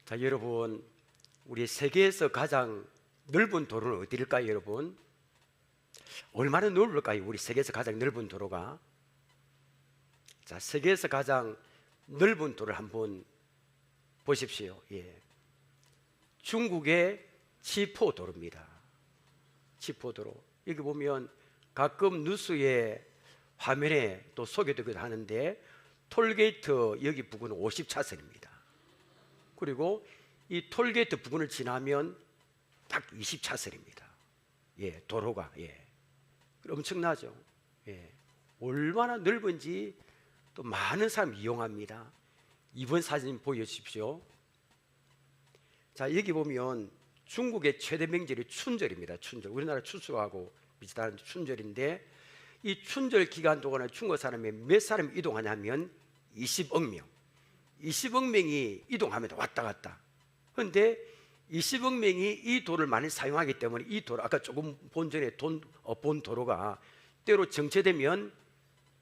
자, 여러분, 우리 세계에서 가장 넓은 도로는 어디일까요, 여러분? 얼마나 넓을까요? 우리 세계에서 가장 넓은 도로가. 자, 세계에서 가장 넓은 도로를 한번 보십시오. 예. 중국의 치포도로입니다. 치포도로. 여기 보면 가끔 뉴스에 화면에 또 소개되기도 하는데, 톨게이트 여기 부근은 50차선입니다. 그리고 이 톨게이트 부근을 지나면 딱 20차선입니다. 예, 도로가. 예. 엄청나죠. 예. 얼마나 넓은지 또 많은 사람이 이용합니다. 이번 사진 보여주십시오. 자, 여기 보면 중국의 최대 명절이 춘절입니다. 춘절. 우리나라 추수하고 비슷한 춘절인데, 이 춘절 기간 동안에 중국 사람이 몇 사람이 이동하냐면 20억 명. 20억 명이 이동합니다. 왔다 갔다. 그런데 20억 명이 이 도로를 많이 사용하기 때문에 이 도로, 아까 조금 본전에 본 도로가 때로 정체되면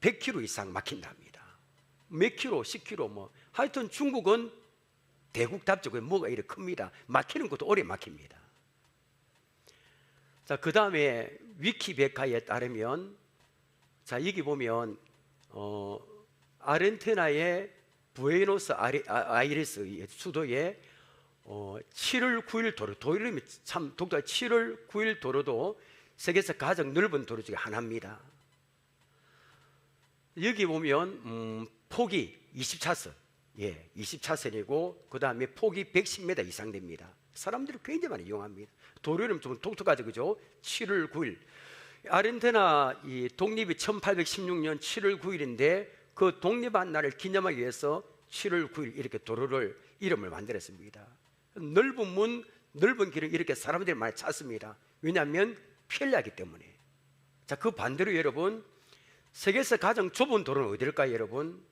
100km 이상 막힌답니다. 몇 킬로, 10km 뭐. 하여튼 중국은 대국답죠. 뭐가 이렇게 큽니다. 막히는 것도 오래 막힙니다. 자, 그 다음에 위키백과에 따르면, 자, 여기 보면 아르헨티나의 부에노스 아이레스 수도에 7월 9일 도로, 도 이름이 참 독특한 7월 9일 도로도 세계에서 가장 넓은 도로 중에 하나입니다. 여기 보면 폭이 20차선, 예, 20차선이고 그 다음에 폭이 110m 이상 됩니다. 사람들이 굉장히 많이 이용합니다. 도로 이름 좀 독특하죠, 그죠? 7월 9일. 아르헨티나 이 독립이 1816년 7월 9일인데 그 독립한 날을 기념하기 위해서 7월 9일 이렇게 도로를 이름을 만들었습니다. 넓은 문, 넓은 길을 이렇게 사람들이 많이 찾습니다. 왜냐하면 편리하기 때문에. 자, 그 반대로 여러분, 세계에서 가장 좁은 도로는 어디일까요, 여러분?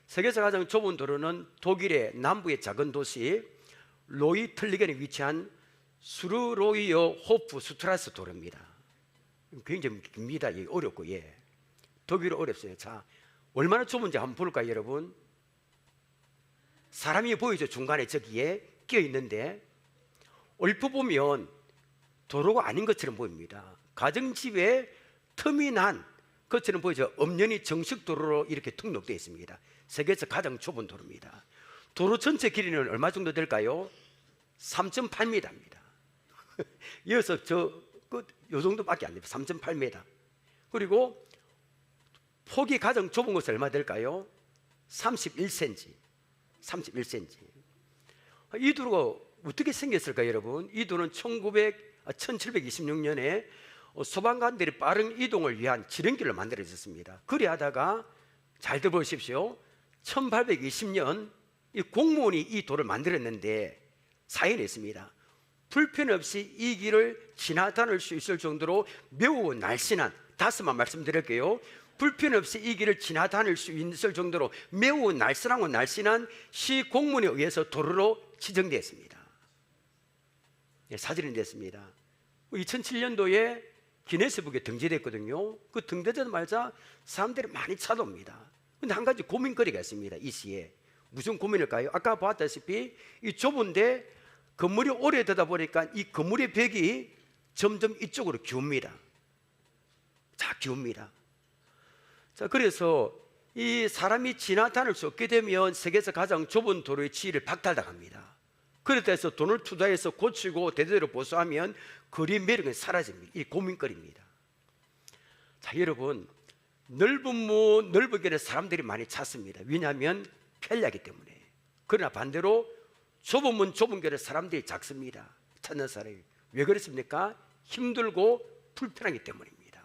세계에서 가장 좁은 도로는 독일의 남부의 작은 도시 로이틀리겐에 위치한 수르로이어 호프 스트라스 도로입니다. 굉장히 깁니다. 어렵고, 예. 독일어 어렵어요. 자, 얼마나 좁은지 한번 볼까요, 여러분? 사람이 보이죠? 중간에 저기에 끼어 있는데, 얼핏 보면 도로가 아닌 것처럼 보입니다. 가정집에 틈이 난 것처럼 보이죠? 엄연히 정식 도로로 이렇게 등록되어 있습니다. 세계에서 가장 좁은 도로입니다. 도로 전체 길이는 얼마 정도 될까요? 3.8m입니다. 여기서 요 정도밖에 안 됩니다. 3.8m. 그리고 폭이 가장 좁은 것은 얼마 될까요? 31cm. 31cm. 이 도로가 어떻게 생겼을까요, 여러분? 이 도로는 1726년에 소방관들이 빠른 이동을 위한 지름길을 만들어졌습니다. 그리 하다가 잘 들어보십시오. 1820년 이 공무원이 이 도를 만들었는데 사연이 있습니다. 불편 없이 이 길을 지나 다닐 수 있을 정도로 매우 날씬한, 다섯만 말씀드릴게요. 불편 없이 이 길을 지나 다닐 수 있을 정도로 매우 날씬하고 날씬한 시 공문에 의해서 도로로 지정되었습니다. 예, 사진이 됐습니다. 2007년도에 기네스북에 등재됐거든요. 그 등재되자마자 사람들이 많이 찾아옵니다. 근데 한 가지 고민거리가 있습니다. 이 시에. 무슨 고민일까요? 아까 봤다시피 이 좁은데 건물이 오래되다 보니까 이 건물의 벽이 점점 이쪽으로 기웁니다. 자, 기웁니다. 자, 그래서 이 사람이 지나 다닐 수 없게 되면 세계에서 가장 좁은 도로의 지위를 박탈당합니다. 그렇다 해서 돈을 투자해서 고치고 대대로 보수하면 거리 매력은 사라집니다. 이 고민거리입니다. 자, 여러분, 넓은 문, 넓은 길에 사람들이 많이 찾습니다. 왜냐하면 편리하기 때문에. 그러나 반대로 좁은 문, 좁은 길에 사람들이 작습니다. 찾는 사람이. 왜 그렇습니까? 힘들고 불편하기 때문입니다.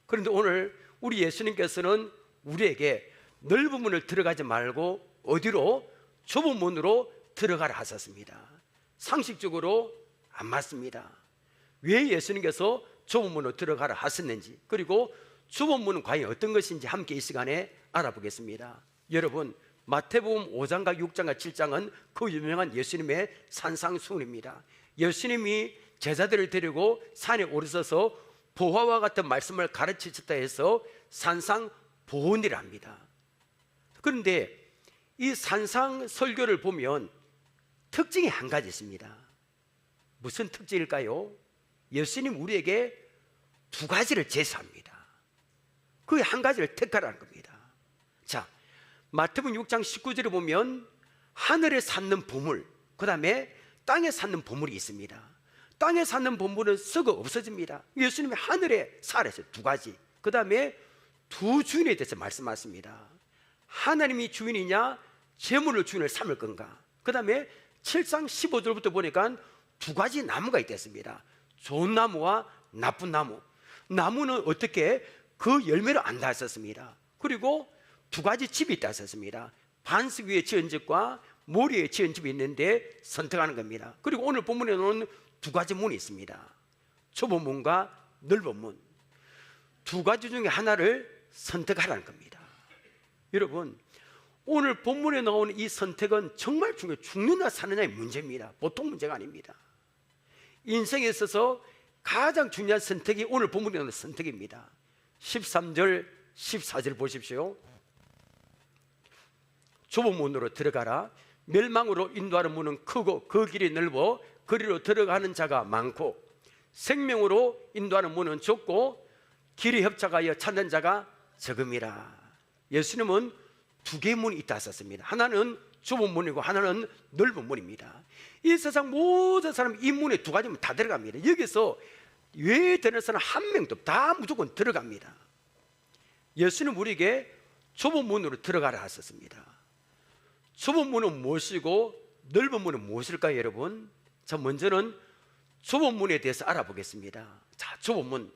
그런데 오늘 우리 예수님께서는 우리에게 넓은 문을 들어가지 말고 어디로? 좁은 문으로 들어가라 하셨습니다. 상식적으로 안 맞습니다. 왜 예수님께서 좁은 문으로 들어가라 하셨는지, 그리고 좁은 문은 과연 어떤 것인지 함께 이 시간에 알아보겠습니다. 여러분, 마태복음 5장과 6장과 7장은 그 유명한 예수님의 산상수훈입니다. 예수님이 제자들을 데리고 산에 오르셔서 보화와 같은 말씀을 가르치셨다 해서 산상보훈이라 합니다. 그런데 이 산상 설교를 보면 특징이 한 가지 있습니다. 무슨 특징일까요? 예수님 우리에게 두 가지를 제시합니다. 그 한 가지를 택하라는 겁니다. 자, 마태복음 6장 19절에 보면 하늘에 솟는 보물, 그 다음에 땅에 솟는 보물이 있습니다. 땅에 솟는 보물은 썩어 없어집니다. 예수님이 하늘에 살아서 두 가지, 그 다음에 두 주인에 대해서 말씀하십니다. 하나님이 주인이냐, 재물을 주인을 삼을 건가. 그 다음에 7장 15절부터 보니까 두 가지 나무가 있겠습니다. 좋은 나무와 나쁜 나무. 나무는 어떻게 그 열매를 안다 했었습니다. 그리고 두 가지 집이 있다 했었습니다. 반석 위에 지은 집과 모리 위에 지은 집이 있는데 선택하는 겁니다. 그리고 오늘 본문에 나오는 두 가지 문이 있습니다. 좁은 문과 넓은 문. 두 가지 중에 하나를 선택하라는 겁니다. 여러분, 오늘 본문에 나오는 이 선택은 정말 중요해요. 죽느냐 사느냐의 문제입니다. 보통 문제가 아닙니다. 인생에 있어서 가장 중요한 선택이 오늘 본문에 나오는 선택입니다. 13절 14절 보십시오. 좁은 문으로 들어가라. 멸망으로 인도하는 문은 크고 그 길이 넓어 그리로 들어가는 자가 많고, 생명으로 인도하는 문은 좁고 길이 협착하여 찾는 자가 적음이라. 예수님은 두 개의 문이 있다 하셨습니다. 하나는 좁은 문이고 하나는 넓은 문입니다. 이 세상 모든 사람 이 문에 두 가지면 다 들어갑니다. 여기서 왜 되는 사람 한 명도 다 무조건 들어갑니다. 예수는 우리에게 좁은 문으로 들어가라 하셨습니다. 좁은 문은 무엇이고 넓은 문은 무엇일까요, 여러분? 자, 먼저는 좁은 문에 대해서 알아보겠습니다. 자, 좁은 문.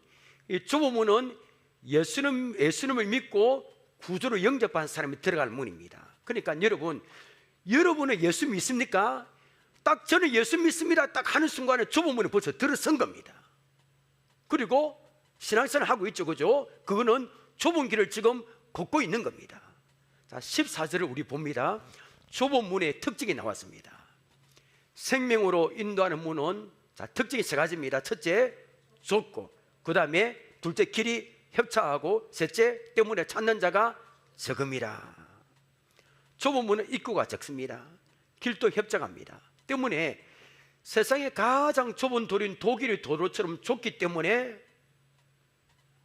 이 좁은 문은 예수님을 믿고 구주로 영접한 사람이 들어갈 문입니다. 그러니까 여러분은 예수 믿습니까? 딱 저는 예수 믿습니다 딱 하는 순간에 좁은 문에 벌써 들어선 겁니다. 그리고 신앙생활 하고 있죠, 그죠? 그거는 좁은 길을 지금 걷고 있는 겁니다. 자, 14절을 우리 봅니다. 좁은 문의 특징이 나왔습니다. 생명으로 인도하는 문은, 자, 특징이 세 가지입니다. 첫째, 좁고, 그 다음에 둘째, 길이 협착하고, 셋째, 때문에 찾는 자가 적음이라. 좁은 문은 입구가 적습니다. 길도 협착합니다. 때문에 세상에 가장 좁은 도로인 독일의 도로처럼 좁기 때문에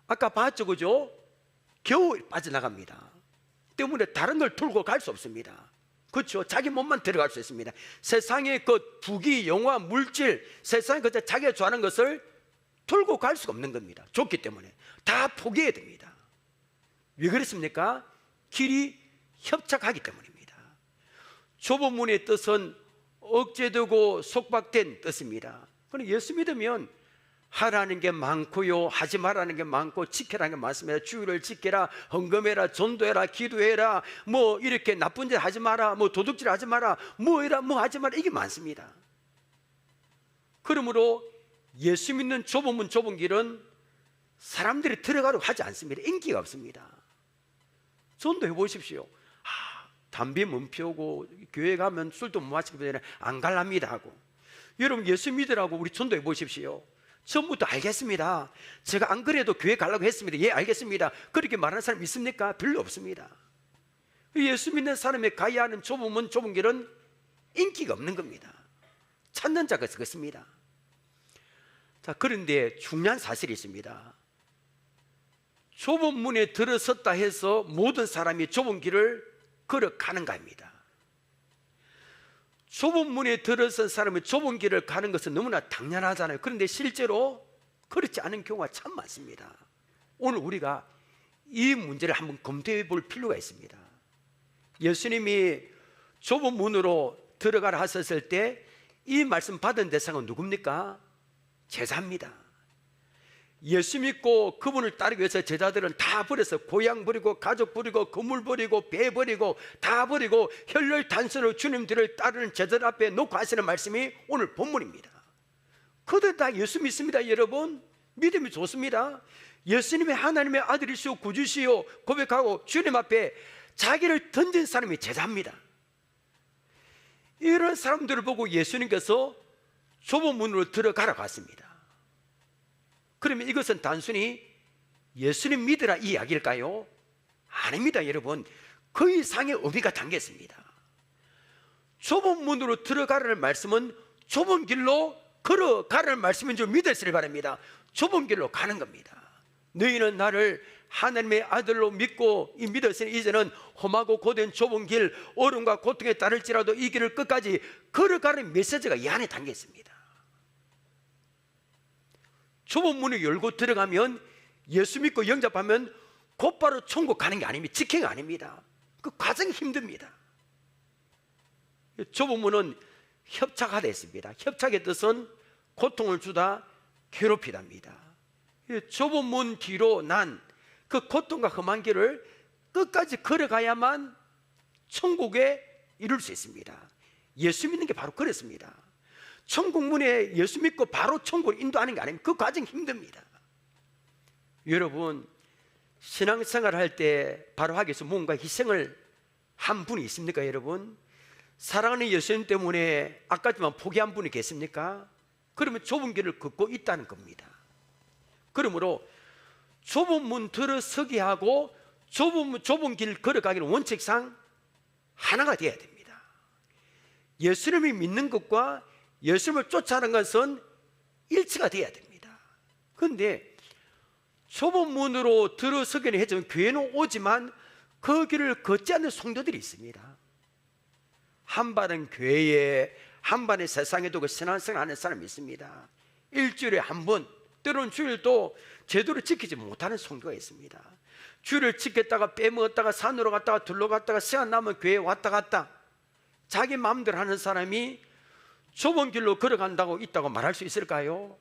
아까 봤죠, 그죠? 겨우 빠져나갑니다. 때문에 다른 걸 돌고 갈 수 없습니다. 그렇죠? 자기 몸만 들어갈 수 있습니다. 세상의 그 부귀, 영화, 물질, 세상에 그저 자기가 좋아하는 것을 돌고 갈 수가 없는 겁니다. 좁기 때문에 다 포기해야 됩니다. 왜 그렇습니까? 길이 협착하기 때문입니다. 좁은 문의 뜻은 억제되고 속박된 뜻입니다. 그럼 예수 믿으면 하라는 게 많고요, 하지 말라는 게 많고, 지켜라는 게 많습니다. 주의를 지켜라, 헌금해라, 전도해라, 기도해라, 뭐 이렇게 나쁜 짓 하지 마라, 뭐 도둑질 하지 마라, 뭐 해라, 뭐 하지 마라, 이게 많습니다. 그러므로 예수 믿는 좁은 문, 좁은 길은 사람들이 들어가려고 하지 않습니다. 인기가 없습니다. 전도해 보십시오. 담배 못 피우고 교회 가면 술도 못 마시고 안 갈랍니다 하고, 여러분 예수 믿으라고 우리 전도해 보십시오. 처음부터 알겠습니다, 제가 안 그래도 교회 가려고 했습니다, 예 알겠습니다, 그렇게 말하는 사람 있습니까? 별로 없습니다. 예수 믿는 사람이 가야 하는 좁은 문, 좁은 길은 인기가 없는 겁니다. 찾는 자가 적습니다. 자, 그런데 중요한 사실이 있습니다. 좁은 문에 들어섰다 해서 모든 사람이 좁은 길을 걸어가는가 합니다. 좁은 문에 들어선 사람이 좁은 길을 가는 것은 너무나 당연하잖아요. 그런데 실제로 그렇지 않은 경우가 참 많습니다. 오늘 우리가 이 문제를 한번 검토해 볼 필요가 있습니다. 예수님이 좁은 문으로 들어가라 하셨을 때 이 말씀 받은 대상은 누굽니까? 제자입니다. 예수 믿고 그분을 따르기 위해서 제자들은 다 버려서 고향 버리고 가족 버리고 건물 버리고 배 버리고 다 버리고 혈혈단순으로 주님들을 따르는 제자들 앞에 놓고 하시는 말씀이 오늘 본문입니다. 그들 다 예수 믿습니다. 여러분, 믿음이 좋습니다. 예수님이 하나님의 아들이시오 구주시오 고백하고 주님 앞에 자기를 던진 사람이 제자입니다. 이런 사람들을 보고 예수님께서 좁은 문으로 들어가라고 하십니다. 그러면 이것은 단순히 예수님 믿으라 이 이야기일까요? 아닙니다, 여러분. 그 이상의 의미가 담겨 있습니다. 좁은 문으로 들어가라는 말씀은 좁은 길로 걸어가라는 말씀인 줄 믿으시길 바랍니다. 좁은 길로 가는 겁니다. 너희는 나를 하나님의 아들로 믿고 믿었으니 이제는 험하고 고된 좁은 길, 어려움과 고통에 따를지라도 이 길을 끝까지 걸어가는 메시지가 이 안에 담겨 있습니다. 좁은 문을 열고 들어가면, 예수 믿고 영접하면 곧바로 천국 가는 게 아닙니다. 직행이 아닙니다. 그 과정이 힘듭니다. 좁은 문은 협착하다 했습니다. 협착의 뜻은 고통을 주다, 괴롭히답니다. 좁은 문 뒤로 난 그 고통과 험한 길을 끝까지 걸어가야만 천국에 이룰 수 있습니다. 예수 믿는 게 바로 그렇습니다. 천국 문에 예수 믿고 바로 천국을 인도하는 게 아닙니다. 그 과정이 힘듭니다. 여러분, 신앙생활 할 때 바로 하기 위해서 뭔가 희생을 한 분이 있습니까? 여러분, 사랑하는 예수님 때문에 아까지만 포기한 분이 계십니까? 그러면 좁은 길을 걷고 있다는 겁니다. 그러므로 좁은 문 들어서게 하고 좁은 길 걸어가기는 원칙상 하나가 되어야 됩니다. 예수님을 믿는 것과 예수님을 쫓아가는 것은 일치가 되어야 됩니다. 그런데 좁은 문으로 들어서기는 해주면 교회는 오지만 그 길을 걷지 않는 성도들이 있습니다. 한 발은 교회에, 한 발은 세상에 두고 신앙생활 하는 사람이 있습니다. 일주일에 한 번, 때로는 주일도 제대로 지키지 못하는 성도가 있습니다. 주일을 지켰다가 빼먹었다가 산으로 갔다가 들러 갔다가 시간 나면 교회에 왔다 갔다 자기 마음대로 하는 사람이 좁은 길로 걸어간다고 있다고 말할 수 있을까요?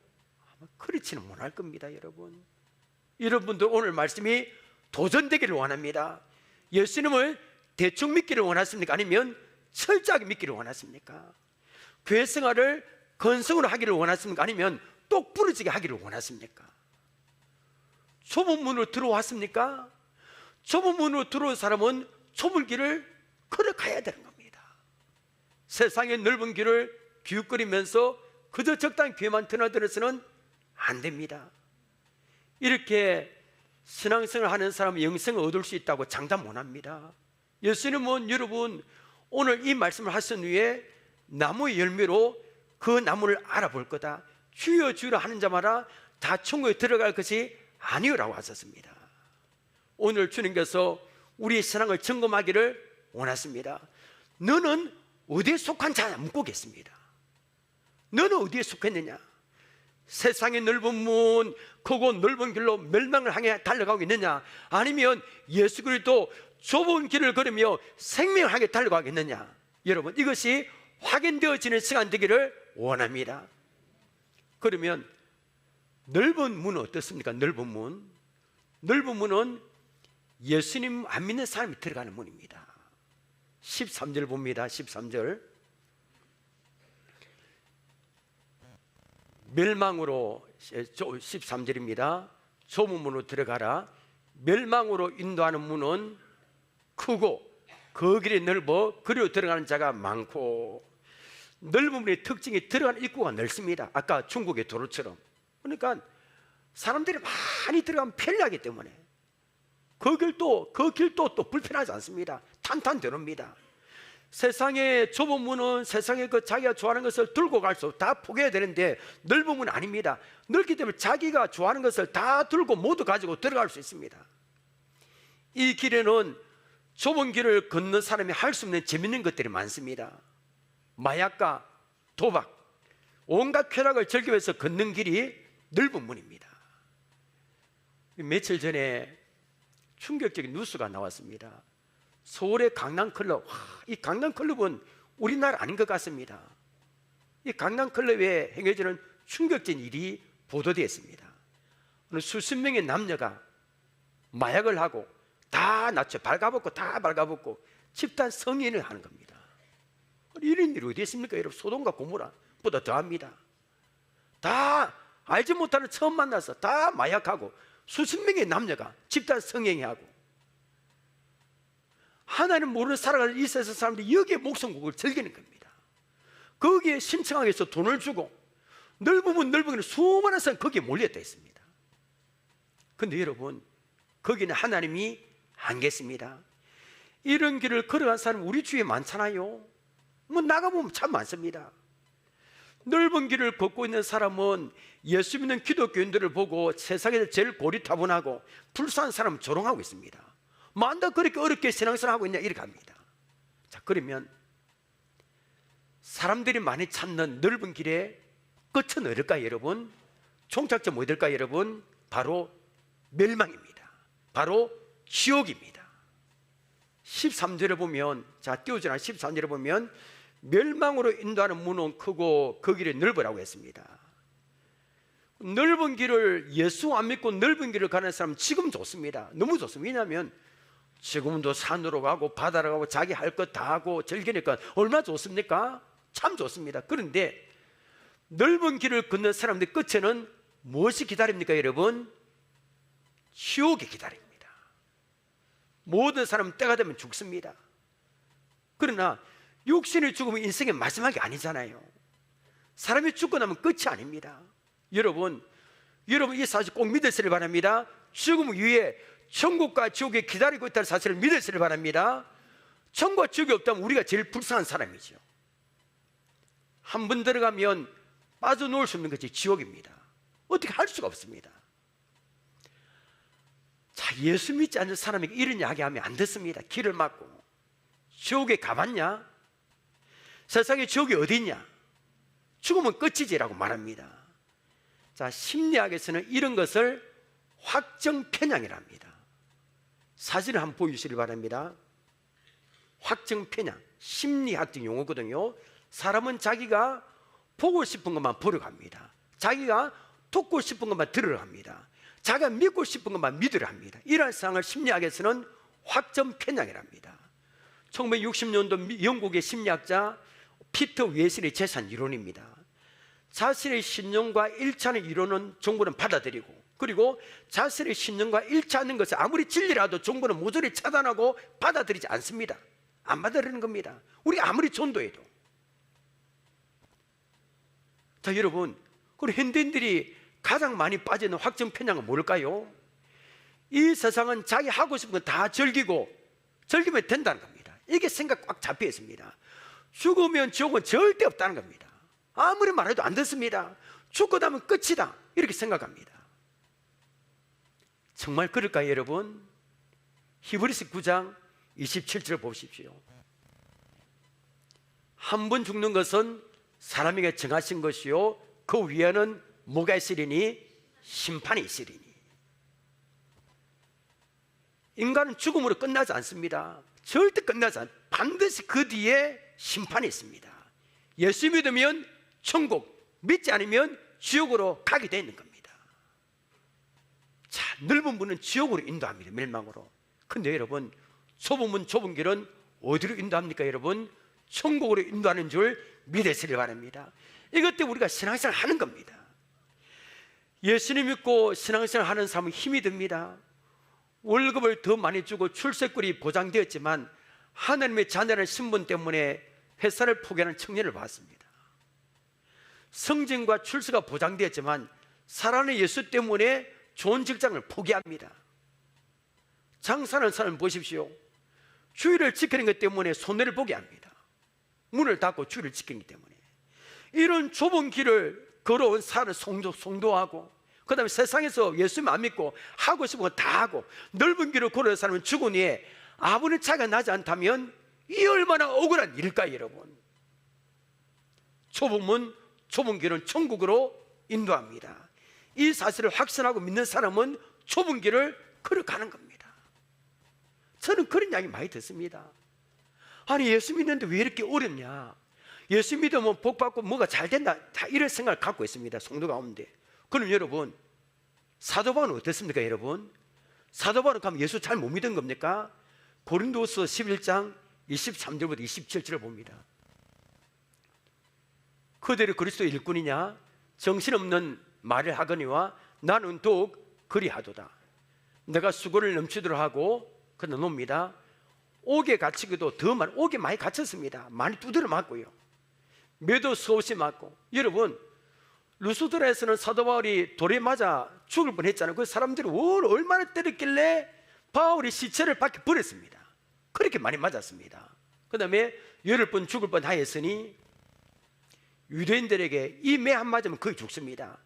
아마 그렇지는 못할 겁니다. 여러분, 여러분들 오늘 말씀이 도전되기를 원합니다. 예수님을 대충 믿기를 원하십니까? 아니면 철저하게 믿기를 원하십니까? 교회 생활을 건성으로 하기를 원하십니까? 아니면 똑부러지게 하기를 원하십니까? 좁은 문으로 들어왔습니까? 좁은 문으로 들어온 사람은 좁은 길을 걸어가야 되는 겁니다. 세상의 넓은 길을 기웃거리면서 그저 적당히 귀에만 드나들어서는 안 됩니다. 이렇게 신앙생활 하는 사람은 영생을 얻을 수 있다고 장담 못합니다. 예수님은 여러분 오늘 이 말씀을 하신 후에 나무의 열매로 그 나무를 알아볼 거다. 주여 주여 하는 자마다 다 천국에 들어갈 것이 아니요라고 하셨습니다. 오늘 주님께서 우리의 신앙을 점검하기를 원하십니다. 너는 어디에 속한 자냐 묻고 계십니다. 너는 어디에 속했느냐? 세상의 넓은 문, 크고 넓은 길로 멸망을 향해 달려가고 있느냐? 아니면 예수 그리스도 좁은 길을 걸으며 생명을 향해 달려가고 있느냐? 여러분, 이것이 확인되어지는 시간 되기를 원합니다. 그러면 넓은 문은 어떻습니까? 넓은 문, 넓은 문은 예수님 안 믿는 사람이 들어가는 문입니다. 13절 봅니다. 13절, 멸망으로, 13절입니다. 좁은 문으로 들어가라. 멸망으로 인도하는 문은 크고 그 길이 넓어 그리로 들어가는 자가 많고. 넓은 문의 특징이 들어가는 입구가 넓습니다. 아까 중국의 도로처럼. 그러니까 사람들이 많이 들어가면 편리하기 때문에 그 길도 또 불편하지 않습니다. 탄탄대로입니다. 세상의 좁은 문은 세상에 그 자기가 좋아하는 것을 들고 갈 수 다 포기해야 되는데 넓은 문은 아닙니다. 넓기 때문에 자기가 좋아하는 것을 다 들고 모두 가지고 들어갈 수 있습니다. 이 길에는 좁은 길을 걷는 사람이 할 수 없는 재밌는 것들이 많습니다. 마약과 도박, 온갖 쾌락을 즐기기 위해서 걷는 길이 넓은 문입니다. 며칠 전에 충격적인 뉴스가 나왔습니다. 서울의 강남클럽, 이 강남클럽은 우리나라 아닌 것 같습니다. 이 강남클럽에 행해지는 충격적인 일이 보도되었습니다. 수십 명의 남녀가 마약을 하고 다 낮춰 발가벗고 다 발가벗고 집단 성인을 하는 겁니다. 이런 일이 어디 있습니까? 여러분, 소돔과 고모라보다 더합니다. 다 알지 못하는 처음 만나서 다 마약하고 수십 명의 남녀가 집단 성행하고 하나님 모르는 살아가는 이 세상 사람들이 여기에 목숨국을 즐기는 겁니다. 거기에 신청하기 위해서 돈을 주고 넓으면 넓은 수많은 사람이 거기에 몰려있다 있습니다. 그런데 여러분, 거기는 하나님이 안 계십니다. 이런 길을 걸어간 사람이 우리 주위에 많잖아요. 뭐 나가보면 참 많습니다. 넓은 길을 걷고 있는 사람은 예수 믿는 기독교인들을 보고 세상에서 제일 고리타분하고 불쌍한 사람은 조롱하고 있습니다. 만다 그렇게 어렵게 신앙생활하고 있냐 이렇게 합니다. 자, 그러면 사람들이 많이 찾는 넓은 길의 끝은 어딜까요, 여러분? 종착점 어딜까요, 여러분? 바로 멸망입니다. 바로 지옥입니다. 13절에 보면, 자, 띄워주나 13절에 보면 멸망으로 인도하는 문은 크고 그 길이 넓으라고 했습니다. 넓은 길을, 예수 안 믿고 넓은 길을 가는 사람은 지금 좋습니다. 너무 좋습니다. 왜냐하면 지금도 산으로 가고 바다로 가고 자기 할 것 다 하고 즐기니까 얼마나 좋습니까? 참 좋습니다. 그런데 넓은 길을 걷는 사람들 끝에는 무엇이 기다립니까, 여러분? 지옥이 기다립니다. 모든 사람은 때가 되면 죽습니다. 그러나 육신이 죽으면 인생의 마지막이 아니잖아요. 사람이 죽고 나면 끝이 아닙니다. 여러분 이 사실 꼭 믿으시길 바랍니다. 죽음 위에 천국과 지옥이 기다리고 있다는 사실을 믿으시길 바랍니다. 천국과 지옥이 없다면 우리가 제일 불쌍한 사람이죠. 한 번 들어가면 빠져놓을 수 없는 것이 지옥입니다. 어떻게 할 수가 없습니다. 자, 예수 믿지 않는 사람에게 이런 이야기하면 안 됐습니다. 길을 막고 지옥에 가봤냐? 세상에 지옥이 어디 있냐? 죽으면 끝이지라고 말합니다. 자, 심리학에서는 이런 것을 확정편향이랍니다. 사진을 한번 보여주시기 바랍니다. 확정편향, 심리학적 용어거든요. 사람은 자기가 보고 싶은 것만 보러 갑니다. 자기가 듣고 싶은 것만 들으러 갑니다. 자기가 믿고 싶은 것만 믿으려 합니다. 이러한 상황을 심리학에서는 확정편향이랍니다. 1960년도 영국의 심리학자 피터 웨슬리 제시한 이론입니다. 자신의 신념과 일치하는 이론은 정부는 받아들이고, 그리고 자신의 신념과 일치하는 것을 아무리 진리라도 정부는 모조리 차단하고 받아들이지 않습니다. 안 받아들이는 겁니다. 우리 아무리 전도해도. 자, 여러분, 그리고 현대인들이 가장 많이 빠지는 확정 편향은 뭘까요? 이 세상은 자기 하고 싶은 건 다 즐기면 된다는 겁니다. 이게 생각 꽉 잡혀 있습니다. 죽으면 지옥은 절대 없다는 겁니다. 아무리 말해도 안 듣습니다. 죽고 나면 끝이다 이렇게 생각합니다. 정말 그럴까요, 여러분? 히브리서 9장 27절 보십시오. 한 번 죽는 것은 사람에게 정하신 것이요 그 위에는 뭐가 있으리니? 심판이 있으리니. 인간은 죽음으로 끝나지 않습니다. 절대 끝나지 않습니다. 반드시 그 뒤에 심판이 있습니다. 예수 믿으면 천국, 믿지 않으면 지옥으로 가게 되어 있는 겁니다. 자, 넓은 문은 지옥으로 인도합니다. 멸망으로. 근데 여러분, 좁은 문, 좁은 길은 어디로 인도합니까, 여러분? 천국으로 인도하는 줄 믿으시길 바랍니다. 이것 때문에 우리가 신앙생활 하는 겁니다. 예수님 믿고 신앙생활 하는 사람은 힘이 듭니다. 월급을 더 많이 주고 출세권이 보장되었지만 하나님의 자녀라는 신분 때문에 회사를 포기하는 청년을 봤습니다. 성진과 출세가 보장되었지만 살아가는 예수 때문에 좋은 직장을 포기합니다. 장사하는 사람 보십시오. 주의를 지키는 것 때문에 손해를 보게 합니다. 문을 닫고 주의를 지키기 때문에. 이런 좁은 길을 걸어온 사람을 송도하고, 그 다음에 세상에서 예수님 안 믿고 하고 싶은 거 다 하고 넓은 길을 걸어온 사람은 죽은 후에 아무런 차이가 나지 않다면 이 얼마나 억울한 일일까요, 여러분? 좁은 문, 좁은 길은 천국으로 인도합니다. 이 사실을 확신하고 믿는 사람은 좁은 길을 걸어가는 겁니다. 저는 그런 이야기 많이 듣습니다. 아니, 예수 믿는데 왜 이렇게 어렵냐? 예수 믿으면 복 받고 뭐가 잘 된다, 다 이런 생각을 갖고 있습니다, 성도 가운데. 그럼 여러분, 사도 바울은 어떻습니까, 여러분? 사도 바울은 가면 예수 잘 못 믿은 겁니까? 고린도서 11장 23절부터 27절을 봅니다. 그들이 그리스도의 일꾼이냐? 정신없는 말을 하거니와 나는 더욱 그리하도다. 내가 수고를 넘치도록 하고 그러나 놉니다. 옥에 갇히기도 더 많이, 옥에 많이 갇혔습니다. 많이 두드려 맞고요, 매도 수없이 맞고. 여러분, 루스드라에서는 사도 바울이 돌에 맞아 죽을 뻔했잖아요. 그 사람들이 얼마나 때렸길래 바울이 시체를 밖에 버렸습니다. 그렇게 많이 맞았습니다. 그 다음에 10번 죽을 뻔 하였으니 유대인들에게 이 매 한 맞으면 거의 죽습니다.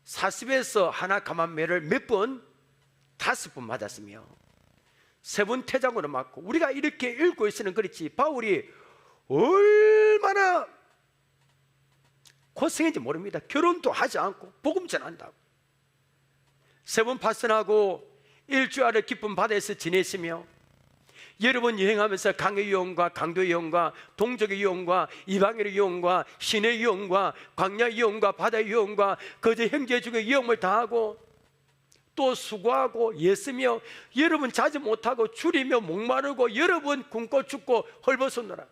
40에서 하나 감한 매를 몇 번? 5번 맞았으며 3번 태장으로 맞고, 우리가 이렇게 읽고 있으면 그렇지 바울이 얼마나 고생했는지 모릅니다. 결혼도 하지 않고 복음 전한다고 3번 파선하고 일주일을 기쁜 바다에서 지냈으며, 여러 번 여행하면서 강의 유언과 강도 유언과 동족의 유언과 이방인의 유언과 신의 유언과 광야 유언과 바다 유언과 거제 형제 중의 유언을 다하고 또 수고하고 애쓰며 여러 번 자지 못하고 줄이며 목마르고 여러 번 굶고 죽고 헐벗었노라.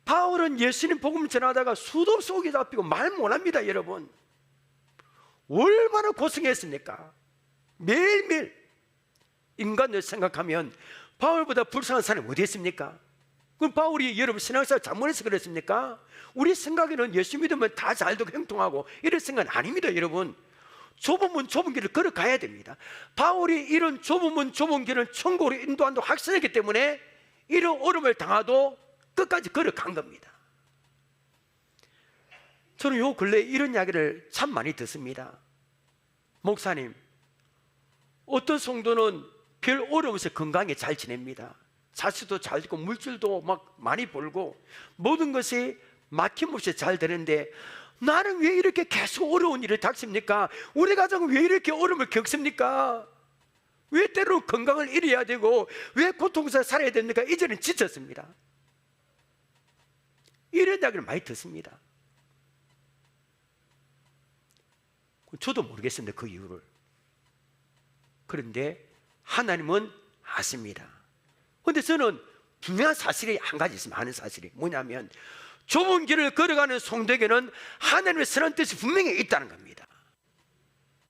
바울은 예수님 복음 전하다가 수도 속에 잡히고 말 못합니다. 여러분, 얼마나 고생했습니까? 매일매일. 인간을 생각하면 바울보다 불쌍한 사람이 어디 있습니까? 그럼 바울이 여러분 신앙생활 잘못해서 그랬습니까? 우리 생각에는 예수 믿으면 다 잘되고 형통하고 이런 생각은 아닙니다. 여러분, 좁은 문 좁은 길을 걸어가야 됩니다. 바울이 이런 좁은 문 좁은 길을 천국으로 인도한다고 확신했기 때문에 이런 어려움을 당하도 끝까지 걸어간 겁니다. 저는 요 근래 이런 이야기를 참 많이 듣습니다. 목사님, 어떤 성도는 별 어려움 없이 건강에 잘 지냅니다. 자식도 잘 되고 물질도 막 많이 벌고 모든 것이 막힘없이 잘 되는데 나는 왜 이렇게 계속 어려운 일을 닥칩니까? 우리 가정은 왜 이렇게 어려움을 겪습니까? 왜 때로는 건강을 잃어야 되고 왜 고통스러워 살아야 됩니까? 이제는 지쳤습니다. 이런 이야기를 많이 듣습니다. 저도 모르겠습니다, 그 이유를. 그런데 하나님은 아십니다. 그런데 저는 분명한 사실이 한 가지 있습니다. 아는 사실이 뭐냐면 좁은 길을 걸어가는 성도에게는 하나님의 선한 뜻이 분명히 있다는 겁니다.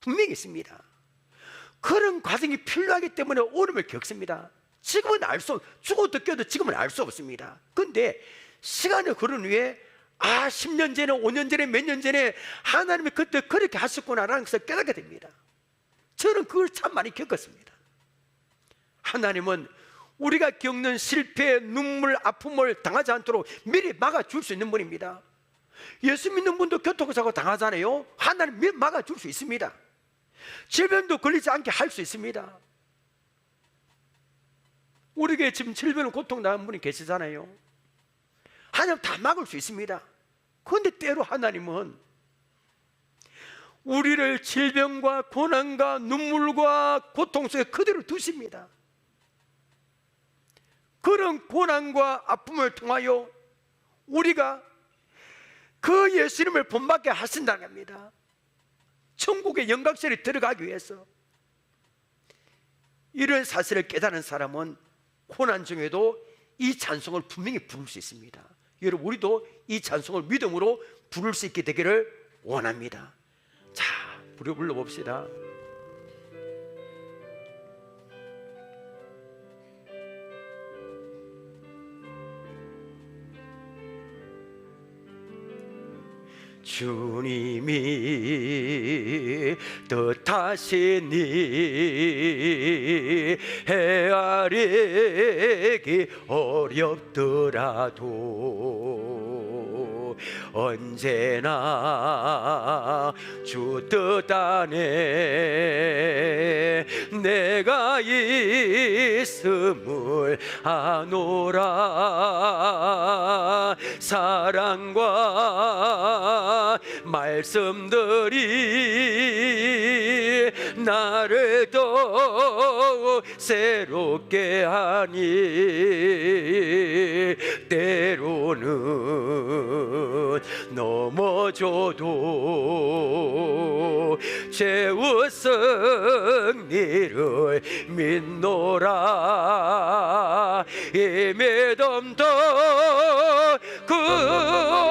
분명히 있습니다. 그런 과정이 필요하기 때문에 어려움을 겪습니다. 지금은 죽어도 깨도 지금은 알 수 없습니다. 그런데 시간이 흐른 후에 10년 전에 5년 전에 몇 년 전에 하나님이 그때 그렇게 하셨구나라는 것을 깨닫게 됩니다. 저는 그걸 참 많이 겪었습니다. 하나님은 우리가 겪는 실패, 눈물, 아픔을 당하지 않도록 미리 막아줄 수 있는 분입니다. 예수 믿는 분도 교통사고 당하잖아요. 하나님 미리 막아줄 수 있습니다. 질병도 걸리지 않게 할 수 있습니다. 우리에게 지금 질병을 고통당한 분이 계시잖아요. 하나님 다 막을 수 있습니다. 그런데 때로 하나님은 우리를 질병과 고난과 눈물과 고통 속에 그대로 두십니다. 그런 고난과 아픔을 통하여 우리가 그 예수님을 본받게 하신다는 겁니다. 천국의 영광실에 들어가기 위해서. 이런 사실을 깨달은 사람은 고난 중에도 이 찬송을 분명히 부를 수 있습니다. 여러분, 우리도 이 찬송을 믿음으로 부를 수 있게 되기를 원합니다. 자, 불러봅시다. 주님이 뜻하시니 헤아리기 어렵더라도 언제나 주 뜻 안에 내가 있음을 아노라. 사랑과 말씀들이 나를 더욱 새롭게 하니 때로는 넘어져도 최후 승리를 믿노라. 이 믿음도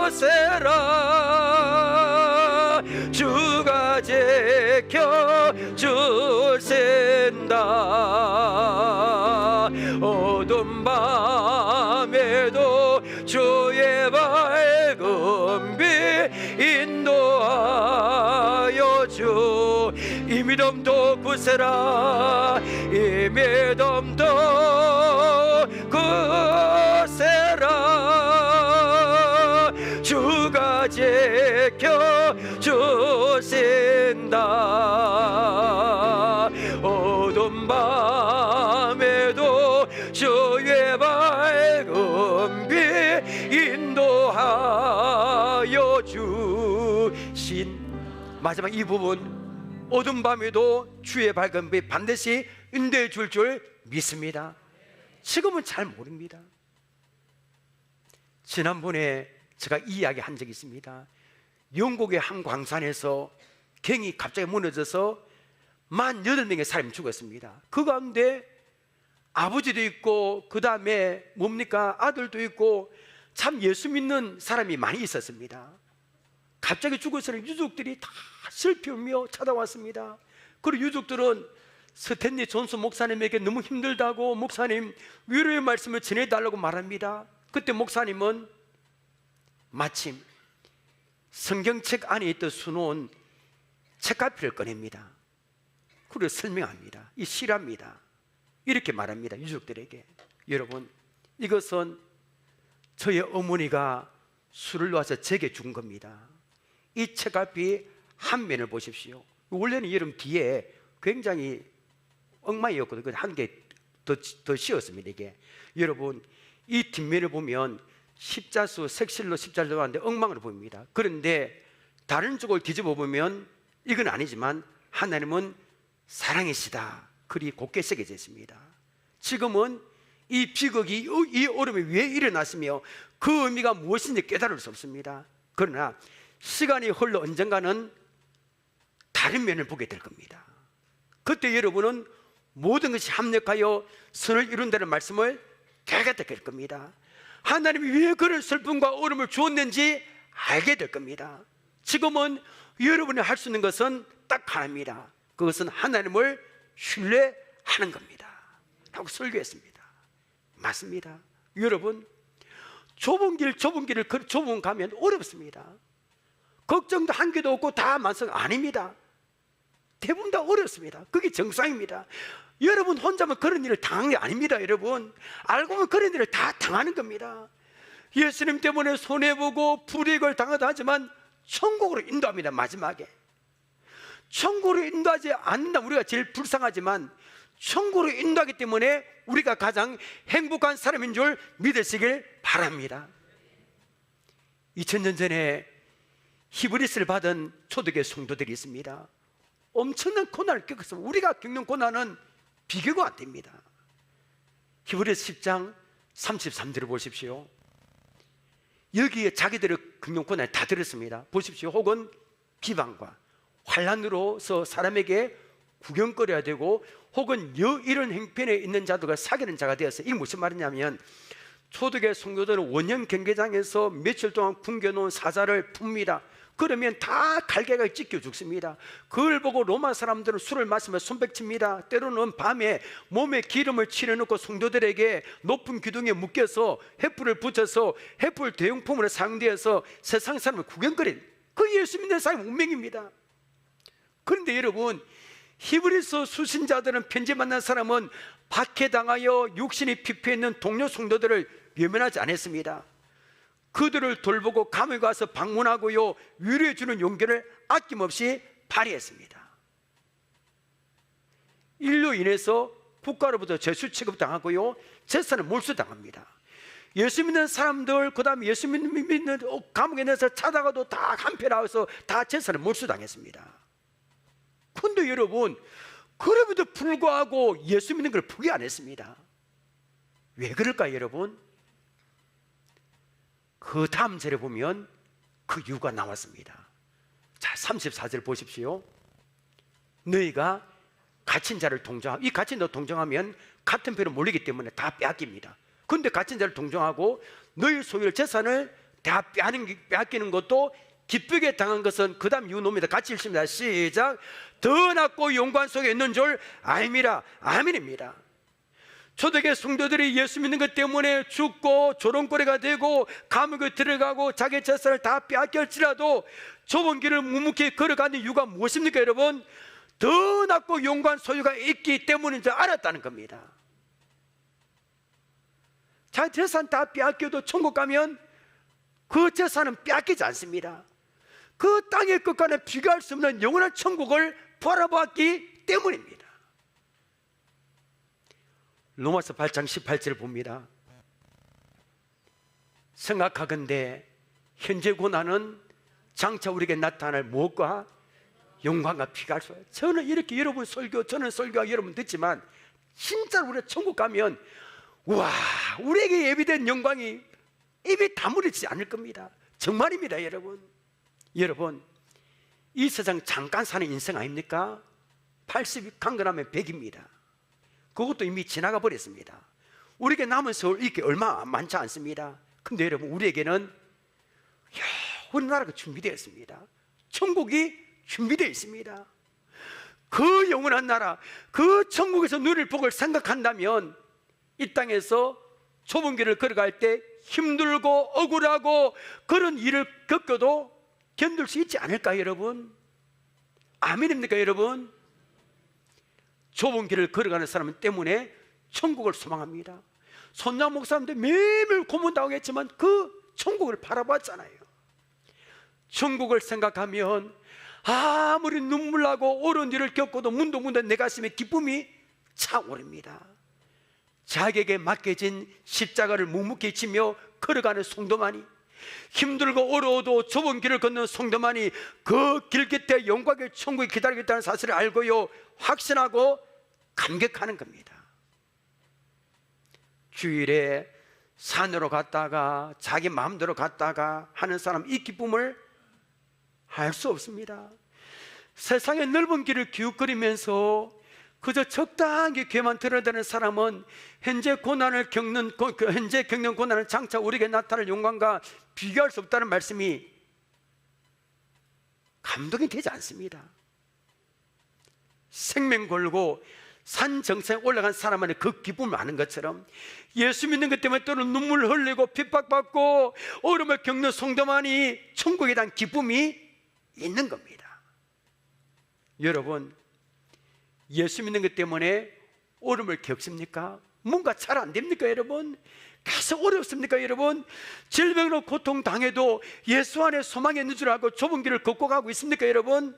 굳세라. 주가 지켜 주신다. 어두운 밤에도 주의 밝은 빛 인도하여 주. 이 믿음도 굳세라. 이 믿음도 굳세라. 마지막 이 부분, 어둠 밤에도 주의 밝은 빛 반드시 인도해 줄 믿습니다. 지금은 잘 모릅니다. 지난번에 제가 이 이야기 한 적이 있습니다. 영국의 한 광산에서 갱이 갑자기 무너져서 18명의 사람이 죽었습니다. 그 가운데 아버지도 있고 그 다음에 뭡니까? 아들도 있고 참 예수 믿는 사람이 많이 있었습니다. 갑자기 죽어서는 유족들이 다 슬피우며 찾아왔습니다. 그리고 유족들은 스탠리 존슨 목사님에게 너무 힘들다고 목사님 위로의 말씀을 전해달라고 말합니다. 그때 목사님은 마침 성경책 안에 있던 수놓은 책갈피를 꺼냅니다. 그리고 설명합니다. 이 실화입니다. 이렇게 말합니다. 유족들에게. 여러분, 이것은 저의 어머니가 술을 놓아서 제게 준 겁니다. 이 책갈피 한 면을 보십시오. 원래는 여러분 뒤에 굉장히 엉망이었거든요. 한 개 더 씌웠습니다. 이게 여러분, 이 뒷면을 보면 십자수 색실로 십자를 넣었는데 엉망으로 보입니다. 그런데 다른 쪽을 뒤집어 보면 이건 아니지만 하나님은 사랑이시다 글이 곱게 새겨져 있습니다. 지금은 이 비극이, 이 어려움이 왜 일어났으며 그 의미가 무엇인지 깨달을 수 없습니다. 그러나 시간이 흘러 언젠가는 다른 면을 보게 될 겁니다. 그때 여러분은 모든 것이 합력하여 선을 이룬다는 말씀을 깨닫게 될 겁니다. 하나님이 왜 그런 슬픔과 어려움을 주었는지 알게 될 겁니다. 지금은 여러분이 할 수 있는 것은 딱 하나입니다. 그것은 하나님을 신뢰하는 겁니다 라고 설교했습니다. 맞습니다. 여러분, 좁은 길을 좁은 가면 어렵습니다. 걱정도 한 개도 없고 다 만성 아닙니다. 대부분 다 어렵습니다. 그게 정상입니다. 여러분 혼자만 그런 일을 당한 게 아닙니다. 여러분, 알고 보면 그런 일을 다 당하는 겁니다. 예수님 때문에 손해보고 불이익을 당하다 하지만 천국으로 인도합니다. 마지막에 천국으로 인도하지 않는다면 우리가 제일 불쌍하지만 천국으로 인도하기 때문에 우리가 가장 행복한 사람인 줄 믿으시길 바랍니다. 2000년 전에 히브리스를 받은 초대교회 성도들이 있습니다. 엄청난 고난을 겪어서 우리가 겪는 고난은 비교가 안 됩니다. 히브리서 10장 33절을 보십시오. 여기에 자기들의 겪는 고난을 다 들었습니다. 보십시오. 혹은 비방과 환난으로서 사람에게 구경거려야 되고 혹은 이런 행편에 있는 자들과 사귀는 자가 되어서 이게 무슨 말이냐면 초대교회 성도들은 원형 경계장에서 며칠 동안 굶겨놓은 사자를 풉니다. 그러면 다 갈개가 찢겨 죽습니다. 그걸 보고 로마 사람들은 술을 마시며 손뼉칩니다. 때로는 밤에 몸에 기름을 칠해놓고 성도들에게 높은 기둥에 묶여서 횃불을 붙여서 횃불 대용품으로 사용되어서 세상 사람을 구경거린 그 예수 믿는 사람의 운명입니다. 그런데 여러분, 히브리서 수신자들은 편지 만난 사람은 박해당하여 육신이 피폐했는 동료 성도들을 외면하지 않았습니다. 그들을 돌보고 감옥에 가서 방문하고요, 위로해주는 용기를 아낌없이 발휘했습니다. 일로 인해서 국가로부터 죄수 취급당하고요, 재산을 몰수당합니다. 예수 믿는 사람들, 그 다음에 예수 믿는 감옥에 내서 찾아가도 다 한패라서 다 재산을 몰수당했습니다. 근데 여러분, 그럼에도 불구하고 예수 믿는 걸 포기 안 했습니다. 왜 그럴까요, 여러분? 그 다음 절에 보면 그 이유가 나왔습니다. 자, 34절 보십시오. 너희가 갇힌 자를 동정하고, 이 갇힌 자를 동정하면 같은 배로 몰리기 때문에 다 빼앗깁니다. 그런데 갇힌 자를 동정하고 너희 소유를, 재산을 다 빼앗기는 것도 기쁘게 당한 것은 그 다음 이유 놈이다. 같이 읽습니다. 시작. 더 낫고 영광 속에 있는 줄 알미라. 아멘입니다. 초대교회 성도들이 예수 믿는 것 때문에 죽고 조롱거리가 되고 감옥에 들어가고 자기 재산을 다 빼앗길지라도 좁은 길을 묵묵히 걸어가는 이유가 무엇입니까, 여러분? 더 낫고 영광 소유가 있기 때문인 줄 알았다는 겁니다. 자기 재산 다 빼앗겨도 천국 가면 그 재산은 빼앗기지 않습니다. 그 땅의 것과는 비교할 수 없는 영원한 천국을 바라보았기 때문입니다. 로마서 8장 18절을 봅니다. 생각하건대 현재 고난은 장차 우리에게 나타날 무엇과 영광과 피가 쏟아요. 저는 이렇게 여러분 설교, 저는 설교가 여러분 듣지만 진짜로 우리가 천국 가면 와, 우리에게 예비된 영광이 입에 다물어지지 않을 겁니다. 정말입니다. 여러분 이 세상 잠깐 사는 인생 아닙니까? 80이 강건하면 100입니다. 그것도 이미 지나가 버렸습니다. 우리에게 남은 세월 이렇게 얼마 많지 않습니다. 근데 여러분 우리에게는 우리나라가 준비되어 있습니다. 천국이 준비되어 있습니다. 그 영원한 나라, 그 천국에서 누릴 복을 생각한다면 이 땅에서 좁은 길을 걸어갈 때 힘들고 억울하고 그런 일을 겪어도 견딜 수 있지 않을까 여러분? 아멘입니까 여러분? 좁은 길을 걸어가는 사람 때문에 천국을 소망합니다. 손양 목사님들 매일 고문당하겠지만 그 천국을 바라봤잖아요. 천국을 생각하면 아무리 눈물 나고 어려운 일을 겪어도 문득문득 내 가슴에 기쁨이 차오릅니다. 자기에게 맡겨진 십자가를 묵묵히 지며 걸어가는 성도만이, 힘들고 어려워도 좁은 길을 걷는 성도만이 그 길 끝에 영광의 천국이 기다리고 있다는 사실을 알고요 확신하고 감격하는 겁니다. 주일에 산으로 갔다가 자기 마음대로 갔다가 하는 사람 이 기쁨을 알 수 없습니다. 세상의 넓은 길을 기웃거리면서 그저 적당히 귀에만 들어다니는 사람은 현재 겪는 고난을 장차 우리에게 나타날 영광과 비교할 수 없다는 말씀이 감동이 되지 않습니다. 생명 걸고 산 정상에 올라간 사람만의 그 기쁨을 아는 것처럼 예수 믿는 것 때문에 또는 눈물 흘리고 핍박받고 어려움을 겪는 성도만이 천국에 대한 기쁨이 있는 겁니다. 여러분 예수 믿는 것 때문에 어려움을 겪습니까? 뭔가 잘 안 됩니까 여러분? 계속 어렵습니까 여러분? 질병으로 고통당해도 예수 안에 소망이 있는 줄 알고 좁은 길을 걷고 가고 있습니까 여러분?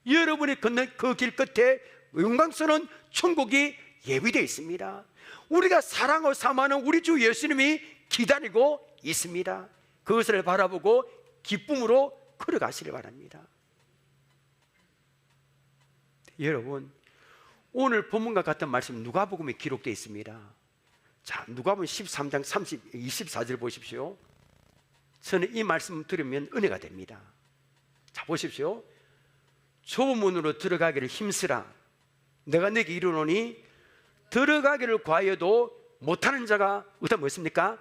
여러분이 걷는 그 길 끝에 영광스러운 천국이 예비되어 있습니다. 우리가 사랑하고 사모하는 우리 주 예수님이 기다리고 있습니다. 그것을 바라보고 기쁨으로 걸어가시길 바랍니다. 여러분 오늘 본문과 같은 말씀 누가복음에 기록되어 있습니다. 자, 누가복음 13장 24절 보십시오. 저는 이 말씀 들으면 은혜가 됩니다. 자 보십시오. 좁은 문으로 들어가기를 힘쓰라. 내가 내게 이르노니 들어가기를 과해도 못하는 자가 어떤 뭐였습니까?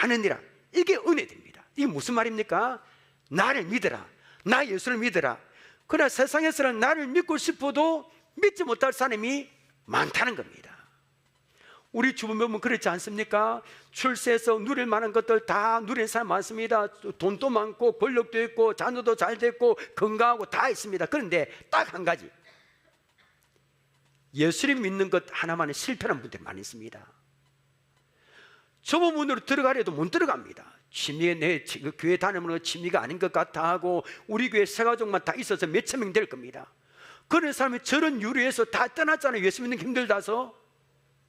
많으니라. 이게 은혜됩니다. 이게 무슨 말입니까? 나를 믿어라. 나 예수를 믿어라. 그러나 세상에서는 나를 믿고 싶어도 믿지 못할 사람이 많다는 겁니다. 우리 주변 보면 그렇지 않습니까? 출세해서 누릴 만한 것들 다 누리는 사람 많습니다. 돈도 많고 권력도 있고 자녀도 잘 됐고 건강하고 다 있습니다. 그런데 딱 한 가지, 예수님 믿는 것 하나만에 실패하는 분들이 많이 있습니다. 좁은 문으로 들어가려도 못 들어갑니다. 취미에 내 교회 다니면 취미가 아닌 것 같아 하고 우리 교회 세가족만 다 있어서 몇천 명 될 겁니다. 그런 사람이 저런 유리에서 다 떠났잖아요. 예수 믿는 게 힘들다서.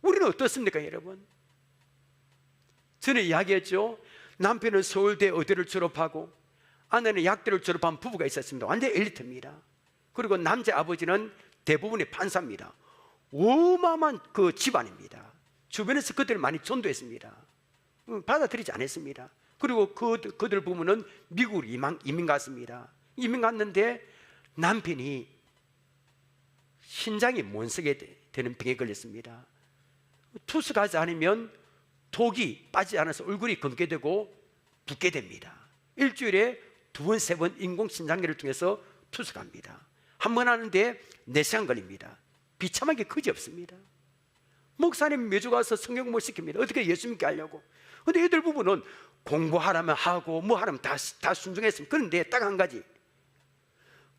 우리는 어떻습니까 여러분? 전에 이야기했죠. 남편은 서울대 의대를 졸업하고 아내는 약대를 졸업한 부부가 있었습니다. 완전 엘리트입니다. 그리고 남자 아버지는 대부분이 판사입니다. 어마어마한 그 집안입니다. 주변에서 그들을 많이 전도했습니다. 받아들이지 않았습니다. 그리고 그들 부부는 미국으로 이민 갔습니다. 이민 갔는데 남편이 신장이 몬쓰게 되는 병에 걸렸습니다. 투숙하지 않으면 독이 빠지지 않아서 얼굴이 검게 되고 붓게 됩니다. 일주일에 2번, 3번 인공신장기를 통해서 투숙합니다. 한 번 하는데 4시간 걸립니다. 비참한 게 그지없습니다. 목사님 매주 가서 성경 공부 시킵니다. 어떻게 예수 믿게 하려고. 근데 이들 부부는 공부하라면 하고 뭐 하라면 다 순종했습니다. 그런데 딱 한 가지,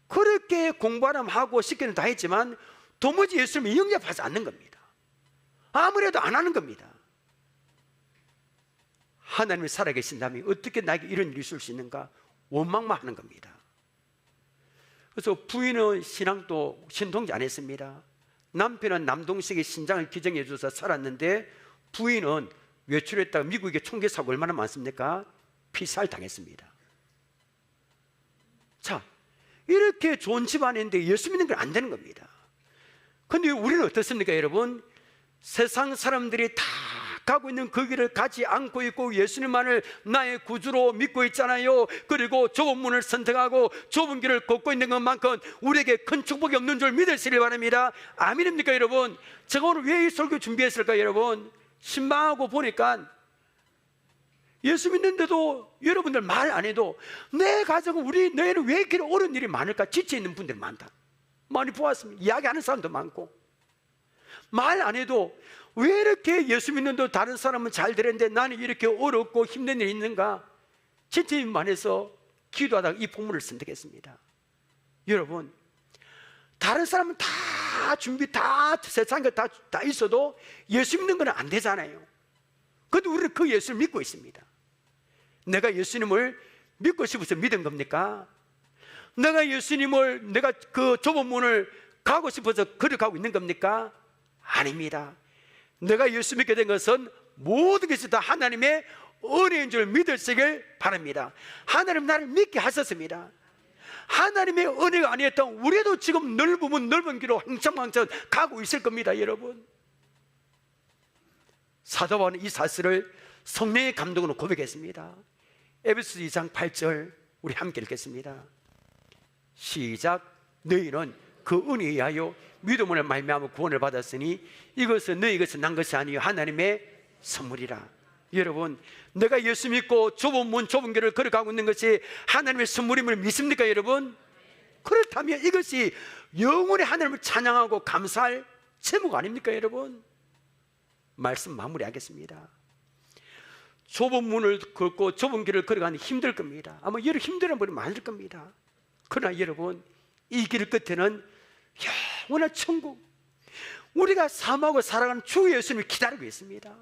그렇게 공부하라면 하고 시키는 다 했지만 도무지 예수님을 영접하지 않는 겁니다. 아무래도 안 하는 겁니다. 하나님이 살아계신다면 어떻게 나에게 이런 일이 있을 수 있는가 원망만 하는 겁니다. 그래서 부인은 신앙도 신통지 안 했습니다. 남편은 남동생의 신장을 기증해 줘서 살았는데 부인은 외출했다가 미국에 총기 사고 얼마나 많습니까? 피살 당했습니다. 자, 이렇게 좋은 집안인데 예수 믿는 건 안 되는 겁니다. 근데 우리는 어떻습니까 여러분? 세상 사람들이 다 가고 있는 그 길을 가지 않고 있고 예수님만을 나의 구주로 믿고 있잖아요. 그리고 좁은 문을 선택하고 좁은 길을 걷고 있는 것만큼 우리에게 큰 축복이 없는 줄 믿으시길 바랍니다. 아멘입니까 여러분? 제가 오늘 왜 이 설교 준비했을까요 여러분? 신방하고 보니까 예수 믿는데도 여러분들 말 안 해도 내 가정은 너희는 왜 이렇게 어려운 일이 많을까? 지쳐있는 분들이 많다. 많이 보았습니다. 이야기하는 사람도 많고 말 안 해도 왜 이렇게 예수 믿는데 다른 사람은 잘 되는데 나는 이렇게 어렵고 힘든 일이 있는가? 지침만 해서 기도하다가 이 본문을 선택했습니다. 여러분, 다른 사람은 다 준비 다 세상에 다 있어도 예수 믿는 건 안 되잖아요. 그런데 우리는 그 예수를 믿고 있습니다. 내가 예수님을 믿고 싶어서 믿은 겁니까? 내가 예수님을 내가 그 좁은 문을 가고 싶어서 걸어가고 있는 겁니까? 아닙니다. 내가 예수 믿게 된 것은 모든 것이 다 하나님의 은혜인 줄 믿으시길 바랍니다. 하나님 나를 믿게 하셨습니다. 하나님의 은혜가 아니었다면 우리도 지금 넓으면 넓은 길로 황창황창 가고 있을 겁니다. 여러분, 사도 바울은 이 사실을 성령의 감동으로 고백했습니다. 에베소서 2장 8절 우리 함께 읽겠습니다. 시작. 너희는 그 은혜에 의하여 믿음으로 말미암아 구원을 받았으니 이것은 너희 것은 난 것이 아니요 하나님의 선물이라. 여러분, 내가 예수 믿고 좁은 문 좁은 길을 걸어가고 있는 것이 하나님의 선물임을 믿습니까 여러분? 그렇다면 이것이 영원히 하나님을 찬양하고 감사할 제목 아닙니까 여러분? 말씀 마무리하겠습니다. 좁은 문을 걷고 좁은 길을 걸어가는 힘들 겁니다. 아마 여러분 힘든 분이 많을 겁니다. 그러나 여러분, 이 길 끝에는 영원한 천국, 우리가 사모하고 살아가는 주 예수님이 기다리고 있습니다.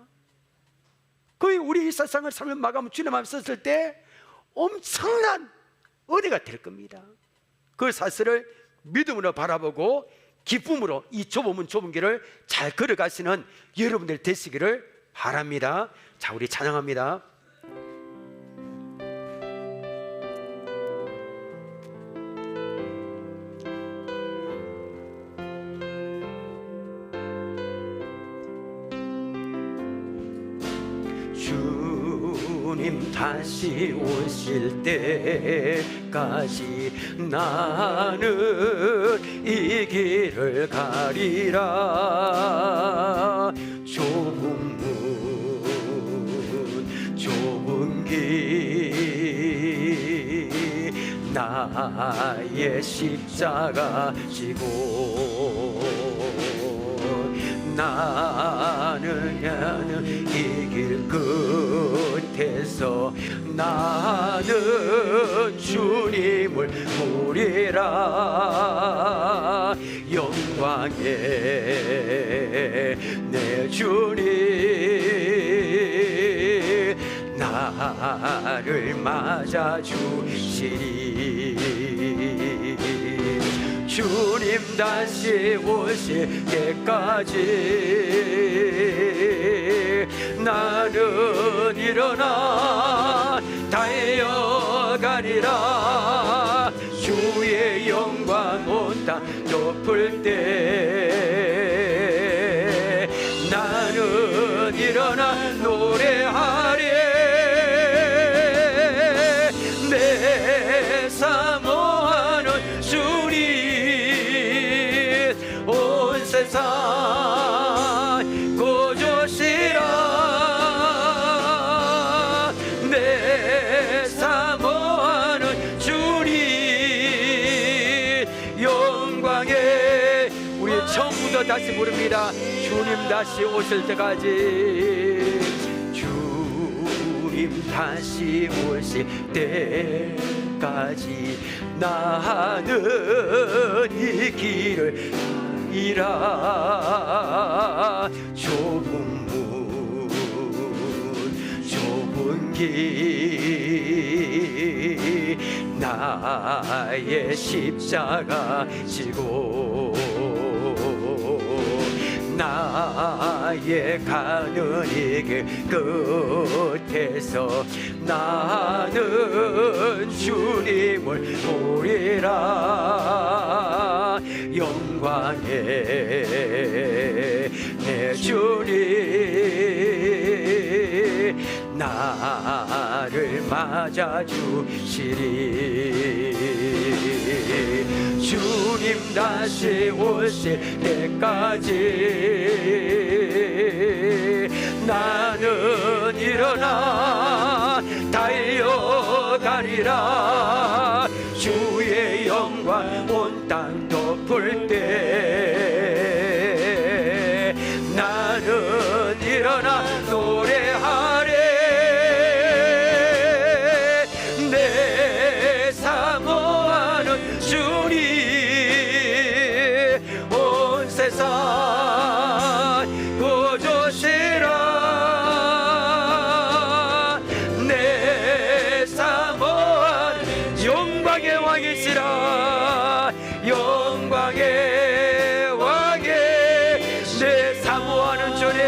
거의 우리 이 세상을 살며 마감을 주님 앞에 섰을 때 엄청난 은혜가 될 겁니다. 그 사실을 믿음으로 바라보고 기쁨으로 이 좁은 길을 잘 걸어가시는 여러분들 되시기를 바랍니다. 자, 우리 찬양합니다. 주님 다시 오실 때까지 나는 이 길을 가리라. 좁은 문 좁은 길 나의 십자가 지고 나는 이 길 끝에서 나는 주님을 보리라. 영광의 내 주님 나를 맞아주시리. 주님 다시 오실 때까지 나는 일어나 달려가리라. 주의 영광 온 땅 덮을 때 나는 일어나 노래하리. 내 사모하는 주님 온 세상 고조시라. 내 사모하는 주님 영광에 우리 처음부터 다시 부릅니다. 주님 다시 오실 때까지 주님 다시 오실 때까지 나는 이 길을 이라. 좁은 문 좁은 길 나의 십자가 지고 나의 가는 이 길 끝에서 나는 주님을 보리라. 영광의 내 주님 나를 맞아주시리. 주님 다시 오실 때까지 나는 일어나 달려가리라. 주의 영광 온 땅 덮을 때 나는 일어나 노래하리. 내 사모하는 주님 온 세상 구주시라. 내 사모하는 영광의 왕이시라. 영광의 왕의 내 사모하는 주님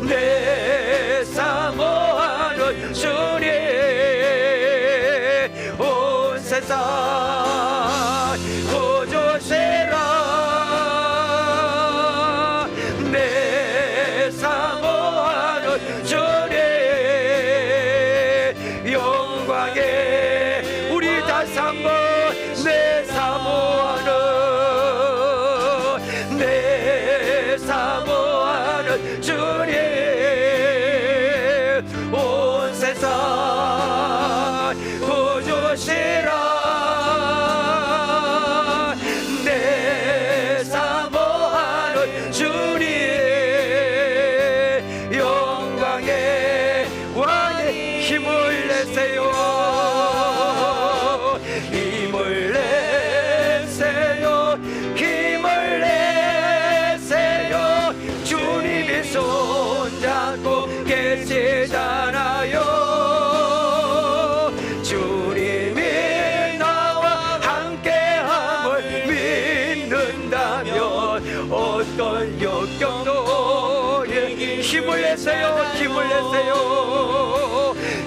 내 사모하는 주님 온 세상 구주시라. 내 사모하는 주님 영광의 우리 다시 한번 내 사모하는 내 사모하는 주님 온 세상 구주시라. 내 사모하는 주님 영광의 왕의 힘을 내세요. 힘을 내세요. 힘을 내세요. 주님이 손잡고 계시잖아요. 주님이 나와 함께함을 믿는다면 어떤 역경도 힘을 내세요. 힘을 내세요.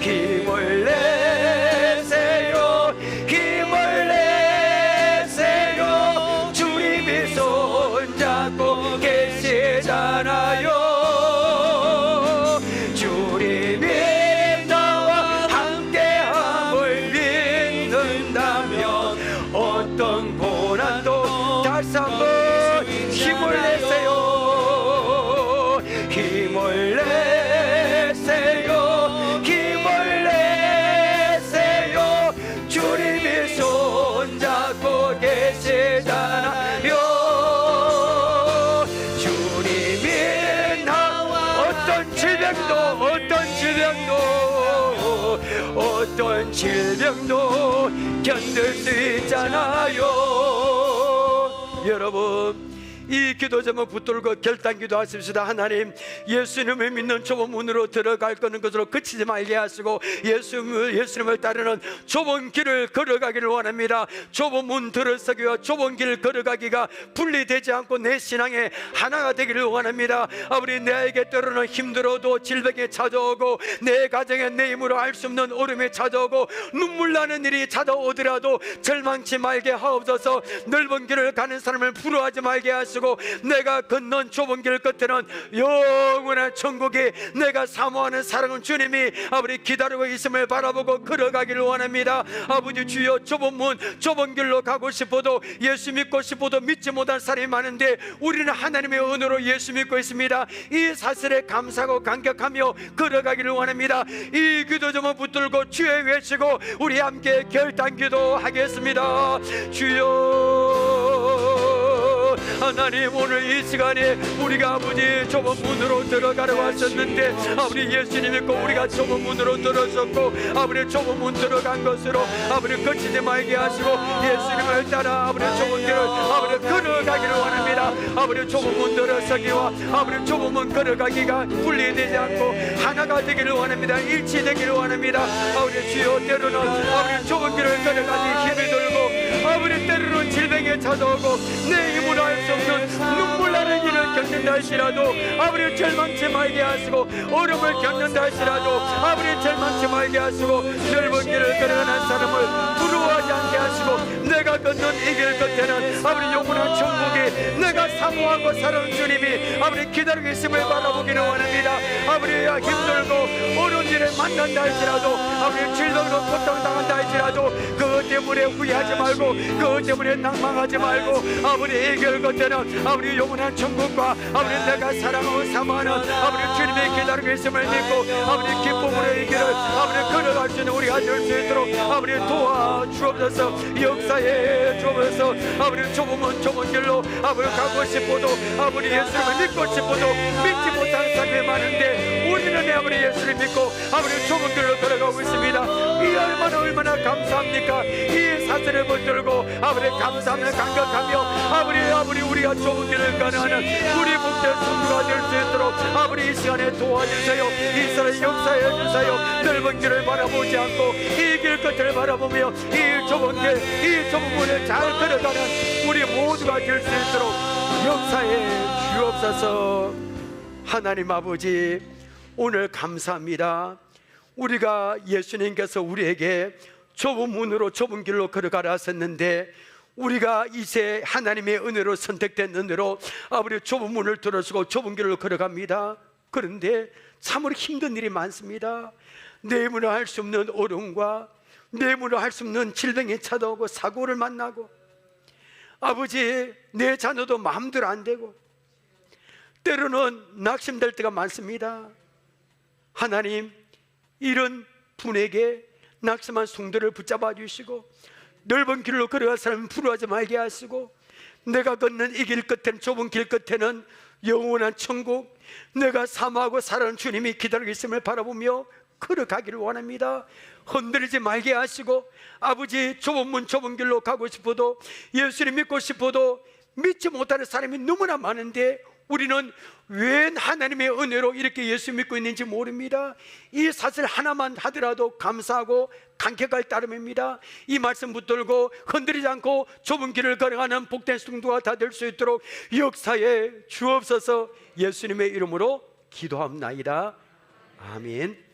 힘을 내세요. 힘을 내세요. 주님이 손잡고 계시잖아요. 주님이 나와 함께함을 믿는다면 어떤 고난도 다시 한번 힘을 내세요. 힘을 내세요. 힘을 내세요. 주님이 손잡고 계시잖아요. 주님이 나와 어떤 질병도 견딜 수 있잖아요. 여러분 이 기도 제목 붙들고 결단 기도하십시다. 하나님, 예수님을 믿는 좁은 문으로 들어갈 거는 것으로 그치지 말게 하시고 예수님을 따르는 좁은 길을 걸어가기를 원합니다. 좁은 문 들어서기와 좁은 길 걸어가기가 분리되지 않고 내 신앙에 하나가 되기를 원합니다. 아버지, 내게 때로는 힘들어도 질병이 찾아오고 내 가정에 내 힘으로 알 수 없는 어려움이 찾아오고 눈물 나는 일이 찾아오더라도 절망치 말게 하옵소서. 넓은 길을 가는 사람을 부러워하지 말게 하시고 내가 건넌 좁은 길 끝에는 영원한 천국이 내가 사모하는 사랑은 주님이 아버지 기다리고 있음을 바라보고 걸어가기를 원합니다. 아버지 주여, 좁은 문 좁은 길로 가고 싶어도 예수 믿고 싶어도 믿지 못할 사람이 많은데 우리는 하나님의 은혜로 예수 믿고 있습니다. 이 사실에 감사하고 감격하며 걸어가기를 원합니다. 이 기도 좀 붙들고 주여 외치고 우리 함께 결단 기도하겠습니다. 주여 하나님, 오늘 이 시간에 우리가 아버지 좁은 문으로 들어가려고 하셨는데 아버지 예수님 믿고 우리가 좁은 문으로 들어섰고 아버지 좁은 문 들어간 것으로 아버지 거치지 말게 하시고 예수님을 따라 아버지 좁은 길을 아버지 걸어가기를 원합니다. 아버지 좁은 문 들어서기와 아버지 좁은 문 걸어가기가 분리되지 않고 하나가 되기를 원합니다. 일치되기를 원합니다. 아버지 주여, 때로는 아버지 좁은 길을 걸어가기 힘이 들고 아버지 때로는 질병에 찾아오고 내 힘으로 할 수 없는 눈물 나는 일을 겪는다 할지라도 아버지 절망치 말게 하시고 어려움을 겪는다 할지라도 아버지 절망치 말게 하시고 넓은 길을 걸어가는 사람을 부러워하지 않게 하시고 내가 걷는 이 길 끝에는 아버지 영원한 천국이 내가 사모하고 살아온 주님이 아버지 기다리고 있음을 바라보기를 원합니다. 아버지야 힘들고 어려운 일을 만난다 할지라도 아버지 질병으로 고통당한다 할지라도 그것 때문에 후회하지 말고 그것 때문에 낭망하지 말고 아버지 이 길 끝에는 아버지 영원한 천국과 아버지 내가 사랑하고 사모하는 아버지 주님이 기다리고 있음을 믿고 아버지 기쁨으로 이 길을 아버지 걸어갈 수 있는 우리가 될 수 있도록 아버지 도와주옵소서. 역사에 주옵소서. 아버지 좁으면 좁은 길로 아버지 가고 싶어도 아버지 예수님을 믿고 싶어도 믿지 못하는 사람이 많은데 우리는 아버지 예수를 믿고 아버지 좁은 길로 걸어가고 있습니다. 이 얼마나 감사합니까? 이 사슬을 붙들고 아버지 감사하며 감격하며 아버지 우리가 좁은 길을 가는 우리 목된 성도가 될 수 있도록 아버지 이 시간에 도와주세요. 이스라엘 역사해 주세요. 넓은 길을 바라보지 않고 이 길 끝을 바라보며 이 좁은 문을 잘 걸어가는 우리 모두가 될 수 있도록 역사해 주옵소서. 하나님 아버지 오늘 감사합니다. 우리가 예수님께서 우리에게 좁은 문으로 좁은 길로 걸어가라 하셨는데 우리가 이제 하나님의 은혜로 선택된 은혜로 아버지 좁은 문을 들어서고 좁은 길로 걸어갑니다. 그런데 참으로 힘든 일이 많습니다. 내 힘으로 할 수 없는 어려움과 내 힘으로 할 수 없는 질병이 찾아오고 사고를 만나고 아버지 내 자녀도 마음대로 안 되고 때로는 낙심될 때가 많습니다. 하나님 이런 분에게 낙심한 성도를 붙잡아 주시고 넓은 길로 걸어갈 사람은 부러워하지 말게 하시고 내가 걷는 이 길 끝에는 좁은 길 끝에는 영원한 천국 내가 사모하고 살아온 주님이 기다리고 있음을 바라보며 걸어가기를 원합니다. 흔들리지 말게 하시고 아버지 좁은 문 좁은 길로 가고 싶어도 예수를 믿고 싶어도 믿지 못하는 사람이 너무나 많은데 우리는 왜 하나님의 은혜로 이렇게 예수 믿고 있는지 모릅니다. 이 사실 하나만 하더라도 감사하고 감격할 따름입니다. 이 말씀 붙들고 흔들리지 않고 좁은 길을 걸어가는 복된 성도가 다 될 수 있도록 역사에 주옵소서. 예수님의 이름으로 기도합나이다. 아멘.